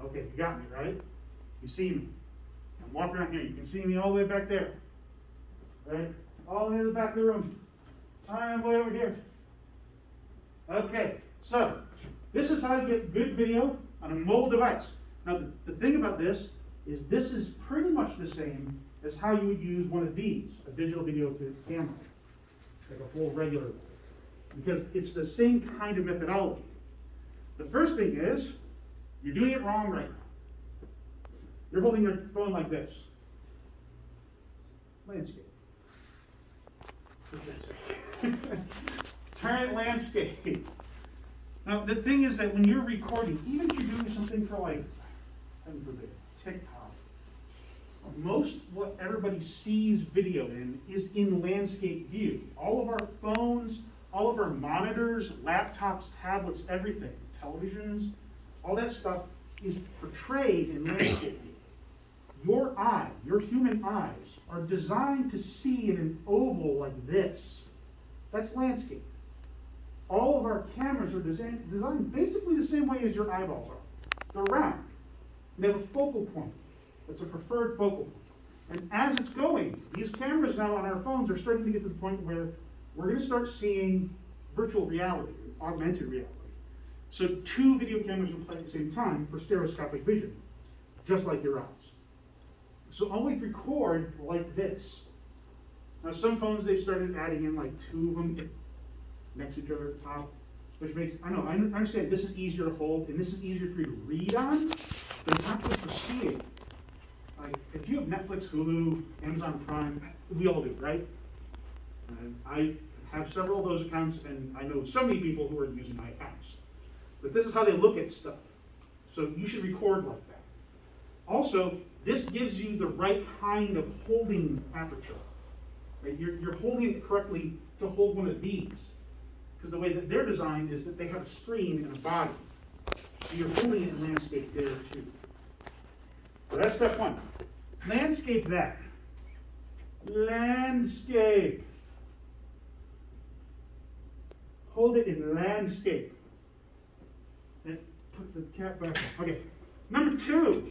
Okay, you got me, right? You see me. I'm walking around here. You can see me all the way back there. Right? All the way to the back of the room. I'm way over here. Okay, so this is how to get good video on a mobile device. Now, the thing about this is pretty much the same as how you would use one of these, a digital video camera, like a full regular one, because it's the same kind of methodology. The first thing is, you're doing it wrong right now. You're holding your phone like this. Landscape. Turn it landscape. Now, the thing is that when you're recording, even if you're doing something for like, heaven forbid, TikTok, most what everybody sees video in is in landscape view. All of our phones, all of our monitors, laptops, tablets, everything, televisions, all that stuff is portrayed in landscape view. Your eye, your human eyes, are designed to see in an oval like this. That's landscape. All of our cameras are designed basically the same way as your eyeballs are. They're round. They have a focal point. It's a preferred focal point. And as it's going, these cameras now on our phones are starting to get to the point where we're going to start seeing virtual reality, augmented reality. So 2 video cameras will play at the same time for stereoscopic vision, just like your eyes. So always record like this. Now some phones, they've started adding in like 2 of them next to each other at the top, which makes, I understand this is easier to hold and this is easier for you to read on, but it's not good for seeing. Like, if you have Netflix, Hulu, Amazon Prime, we all do, right? And I have several of those accounts, and I know so many people who are using my accounts. But this is how they look at stuff. So you should record like that. Also, this gives you the right kind of holding aperture. Right? You're holding it correctly to hold one of these. Because the way that they're designed is that they have a screen and a body. So you're holding it in landscape there too. So that's step 1. Landscape that. Landscape. Hold it in landscape. And put the cap back on. Okay. Number two.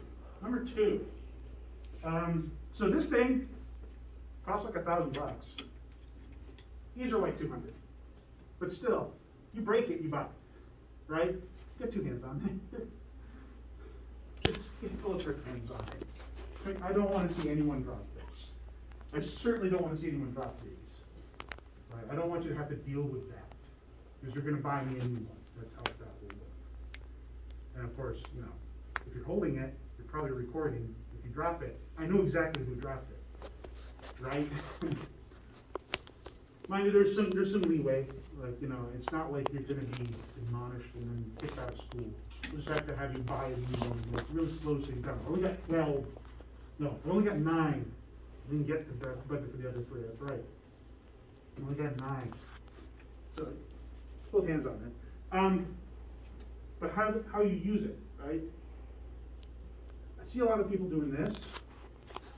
So this thing costs like $1,000. These are like 200. But still, you break it, you buy it. Right? Get 2 hands on it. Just get both your hands on it. I don't want to see anyone drop this. I certainly don't want to see anyone drop these. Right? I don't want you to have to deal with that. Because you're going to buy me a new one. That's how that will work. And of course, if you're holding it, you're probably recording. If you drop it, I know exactly who dropped it. Right? Mind you, there's some leeway. Like, it's not like you're going to be admonished and then kicked out of school. We just have to have you buy a new one. It's real slow, so you got. I only got 12. No, I only got 9. I didn't get the budget for the other 3. That's right. I only got 9. So, both hands on it. But how you use it, right? I see a lot of people doing this.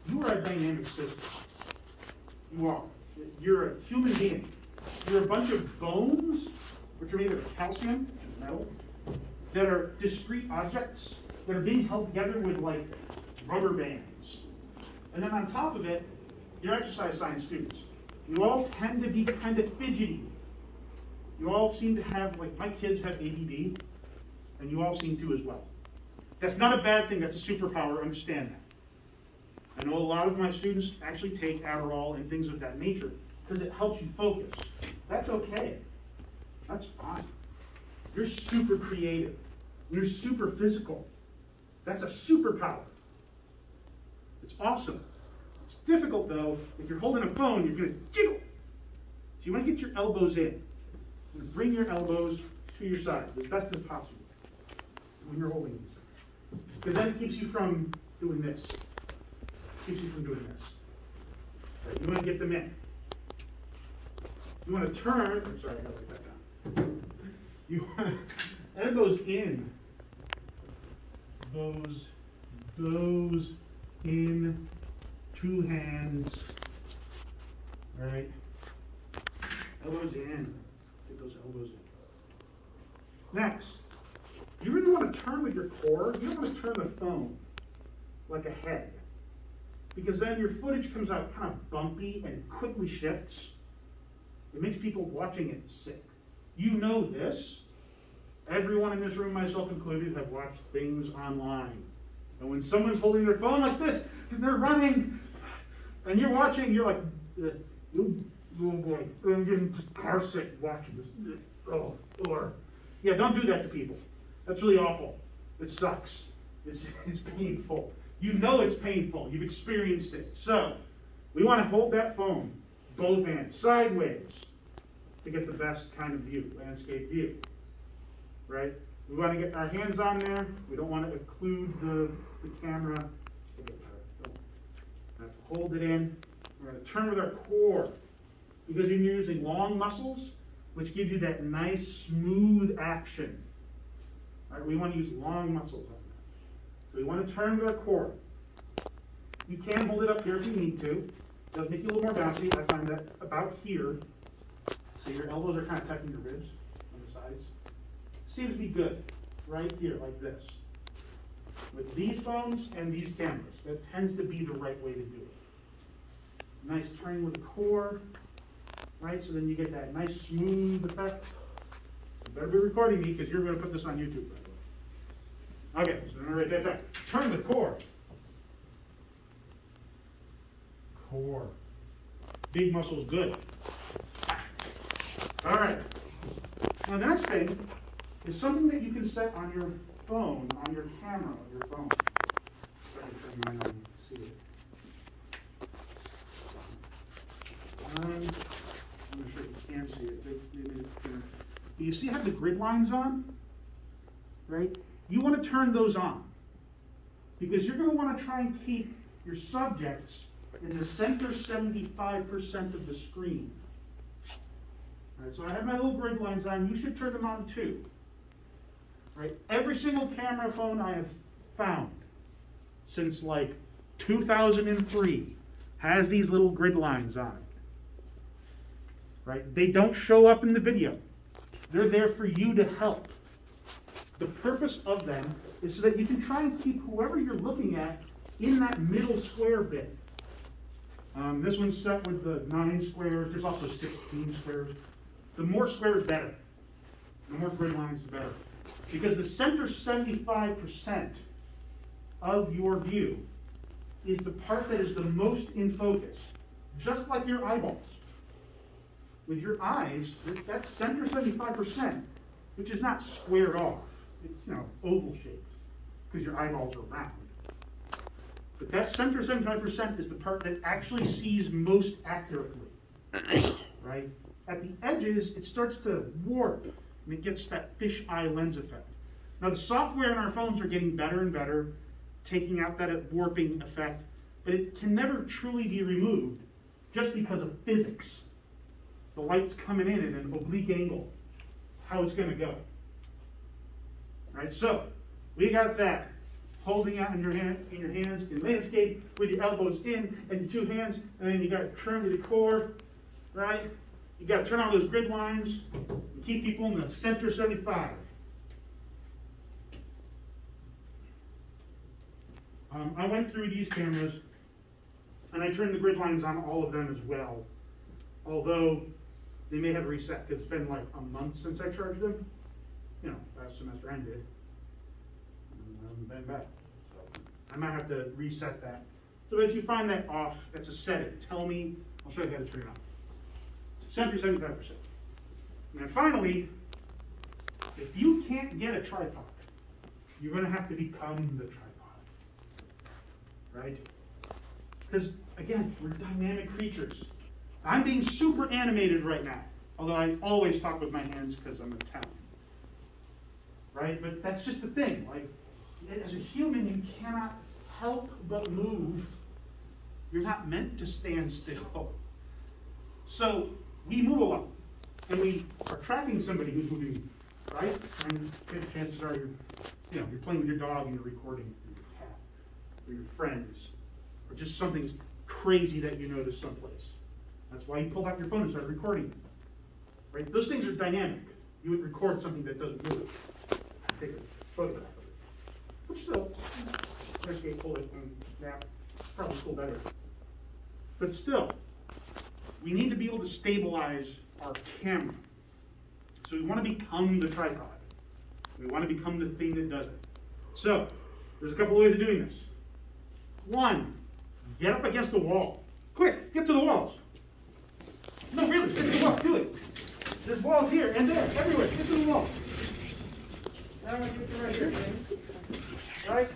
You are a dynamic system. You are. You're a human being. You're a bunch of bones, which are made of calcium and metal, that are discrete objects that are being held together with like rubber bands. And then on top of it, you're exercise science students. You all tend to be kind of fidgety. You all seem to have, like, my kids have ADD, and you all seem to as well. That's not a bad thing. That's a superpower. Understand that. I know a lot of my students actually take Adderall and things of that nature because it helps you focus. That's okay. That's fine. You're super creative. You're super physical. That's a superpower. It's awesome. It's difficult, though. If you're holding a phone, you're going to jiggle. So you want to get your elbows in. And bring your elbows to your side as best as possible when you're holding these. Because then it keeps you from doing this. Keeps you from doing this. Right, you want to get them in. You want to turn. I'm sorry, I got to write that down. You want elbows in. Those in 2 hands. All right. Elbows in. Get those elbows in. Next, you really want to turn with your core, you don't want to turn the phone like a head. Because then your footage comes out kind of bumpy and quickly shifts. It makes people watching it sick. You know this. Everyone in this room, myself included, have watched things online. And when someone's holding their phone like this, and they're running, and you're watching, you're like, oh boy, I'm getting just car sick watching this. Oh, or, yeah, don't do that to people. That's really awful. It sucks. It's painful. You know it's painful. You've experienced it. So, we want to hold that phone, both hands, sideways, to get the best kind of view, landscape view. Right? We want to get our hands on there. We don't want to occlude the camera. We have to hold it in. We're going to turn with our core, because you're using long muscles, which gives you that nice, smooth action. All right? We want to use long muscles on that. So we want to turn with our core. You can hold it up here if you need to. It does make you a little more bouncy. I find that about here. So your elbows are kind of tucking your ribs on the sides. Seems to be good. Right here, like this. With these phones and these cameras, that tends to be the right way to do it. Nice turning with the core. Right, so then you get that nice smooth effect. You better be recording me, because you're going to put this on YouTube, by the way. Okay, so I'm going to write that down. Turn with core. Core. Big muscles, good. All right. Now the next thing is something that you can set on your phone, on your camera of your phone. You might not see it. I'm sure you can see it. You see how the grid line's on? Right? You want to turn those on, because you're going to want to try and keep your subjects in the center 75% of the screen. All right, so I have my little grid lines on. You should turn them on too. Right? Every single camera phone I have found since like 2003 has these little grid lines on it. Right? They don't show up in the video. They're there for you to help. The purpose of them is so that you can try and keep whoever you're looking at in that middle square bit. This one's set with the 9 squares. There's also 16 squares. The more squares, better. The more grid lines, the better. Because the center 75% of your view is the part that is the most in focus. Just like your eyeballs. With your eyes, that center 75%, which is not squared off. It's, oval shaped, because your eyeballs are round. But that center 75% is the part that actually sees most accurately. Right? At the edges, it starts to warp, and it gets that fisheye lens effect. Now, the software in our phones are getting better and better, taking out that warping effect, but it can never truly be removed just because of physics. The light's coming in at an oblique angle. How it's going to go. All right, so we got that. Holding out in your hands in landscape with your elbows in and your 2 hands, and then you got to turn to the core, right? You got to turn on those grid lines and keep people in the center 75. I went through these cameras and I turned the grid lines on all of them as well, although they may have reset because it's been like a month since I charged them. Last semester ended. I haven't been back. So I might have to reset that. So if you find that off, that's a setting. Tell me, I'll show you how to turn it on. Center 75%. And then finally, if you can't get a tripod, you're going to have to become the tripod. Right? Because, again, we're dynamic creatures. I'm being super animated right now, although I always talk with my hands because I'm Italian. Right? But that's just the thing. Like, as a human, you cannot help but move. You're not meant to stand still. So we move a lot, and we are tracking somebody who's moving, right? And chances are you're playing with your dog and you're recording your cat or your friends, or just something crazy that you notice someplace. That's why you pulled out your phone and started recording. Right? Those things are dynamic. You would record something that doesn't move. Take photograph of it. Which still, there's a pull it and snap, probably still better. But still, we need to be able to stabilize our camera. So we want to become the tripod. We want to become the thing that does it. So, there's a couple ways of doing this. One, get up against the wall. Quick, get to the walls. No, really, get to the walls, do it. There's walls here and there, everywhere. Get to the walls. Now I'm going to get you right here. Right?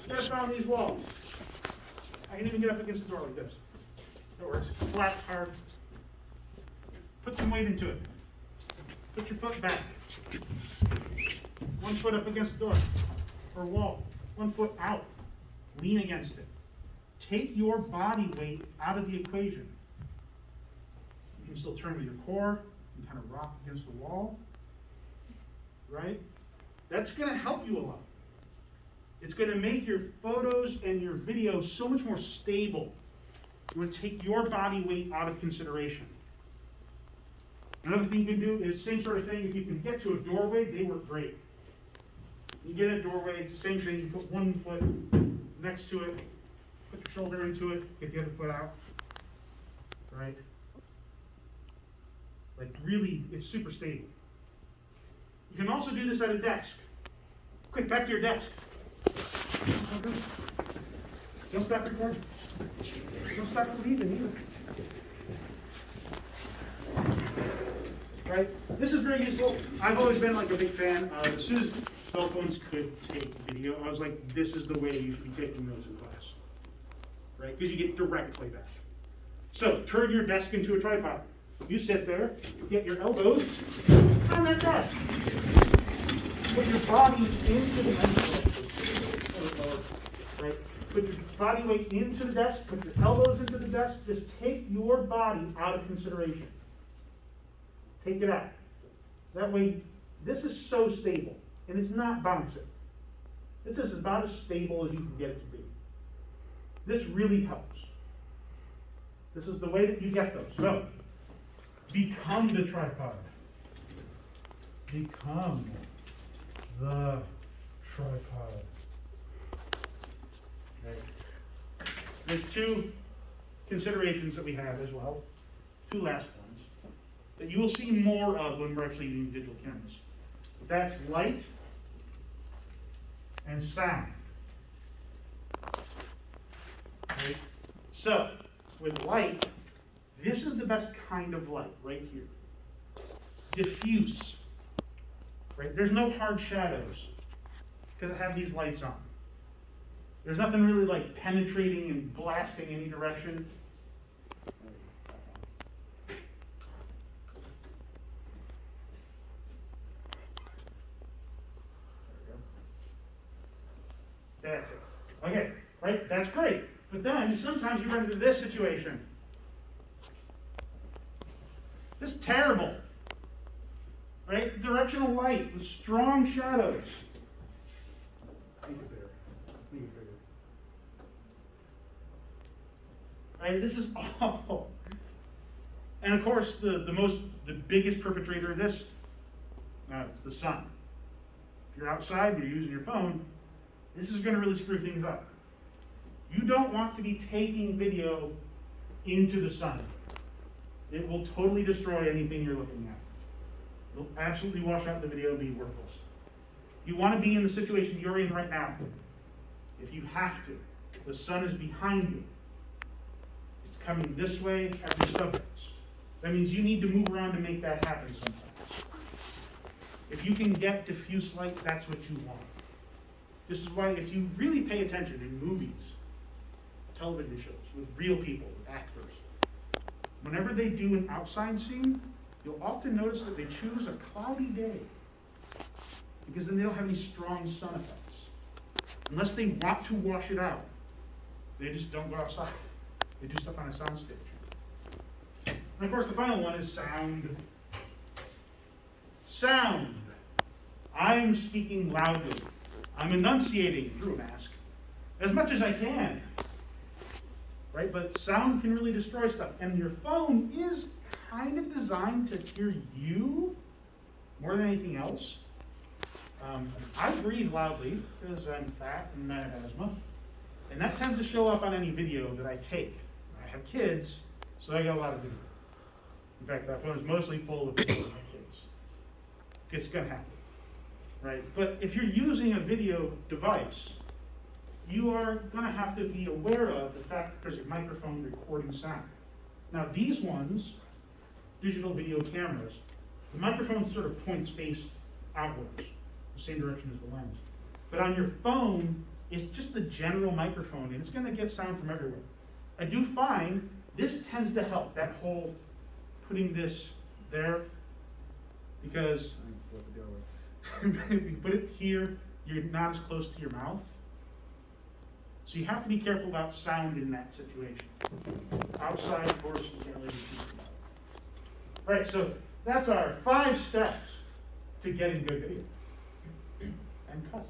Step on these walls. I can even get up against the door like this. That works. Flat, hard. Put some weight into it. Put your foot back. One foot up against the door or wall. One foot out. Lean against it. Take your body weight out of the equation. You can still turn with your core and kind of rock against the wall. Right? That's going to help you a lot. It's going to make your photos and your videos so much more stable. You want to take your body weight out of consideration. Another thing you can do is same sort of thing. If you can get to a doorway, they work great. You get a doorway, it's the same thing. You put one foot next to it, put your shoulder into it, get the other foot out. Right? Like really, it's super stable. You can also do this at a desk. Quick, back to your desk. Don't stop recording. Don't stop believing either. Right? This is very useful. I've always been like a big fan of, as soon as cell phones could take video, I was like, this is the way you should be taking notes in class. Right? Because you get direct playback. So, turn your desk into a tripod. You sit there, get your elbows on that desk. Put your body into the desk. Right? Put your body weight into the desk, put your elbows into the desk, just take your body out of consideration. Take it out. That way, this is so stable, and it's not bouncing. This is about as stable as you can get it to be. This really helps. This is the way that you get those. So, become the tripod. Become the tripod. Okay. There's two considerations that we have as well. Two last ones that you will see more of when we're actually using digital cameras. That's light and sound. Okay. So, with light, this is the best kind of light right here. Diffuse. Right? There's no hard shadows because I have these lights on. There's nothing really like penetrating and blasting any direction. That's it. Okay, right? That's great. But then sometimes you run into this situation. This is terrible. Right? Directional light with strong shadows. Make it bigger. Make it bigger. Right? This is awful. And of course, the biggest perpetrator of this is the sun. If you're outside and you're using your phone, this is going to really screw things up. You don't want to be taking video into the sun. It will totally destroy anything you're looking at. It'll absolutely wash out the video and be worthless. You want to be in the situation you're in right now. If you have to, the sun is behind you. It's coming this way at your subjects. That means you need to move around to make that happen sometimes. If you can get diffuse light, that's what you want. This is why if you really pay attention in movies, television shows, with real people, with actors, whenever they do an outside scene, you'll often notice that they choose a cloudy day because then they don't have any strong sun effects. Unless they want to wash it out, they just don't go outside. They do stuff on a soundstage. And of course, the final one is sound. Sound. I'm speaking loudly. I'm enunciating through a mask as much as I can. Right? But sound can really destroy stuff. And your phone is kind of designed to hear you more than anything else. I breathe loudly because I'm fat and I have asthma, and that tends to show up on any video that I take. I have kids, so I got a lot of video. In fact, that phone is mostly full of video of my kids. It's gonna happen, right? But if you're using a video device, you are gonna have to be aware of the fact that there's a microphone recording sound. Now these ones, digital video cameras, the microphone sort of points face outwards, the same direction as the lens. But on your phone, it's just the general microphone, and it's gonna get sound from everywhere. I do find this tends to help, that whole putting this there, because if you put it here, you're not as close to your mouth. So you have to be careful about sound in that situation. Outside, of course, you can't really be too loud. All right, so that's our 5 steps to getting good video. And cut.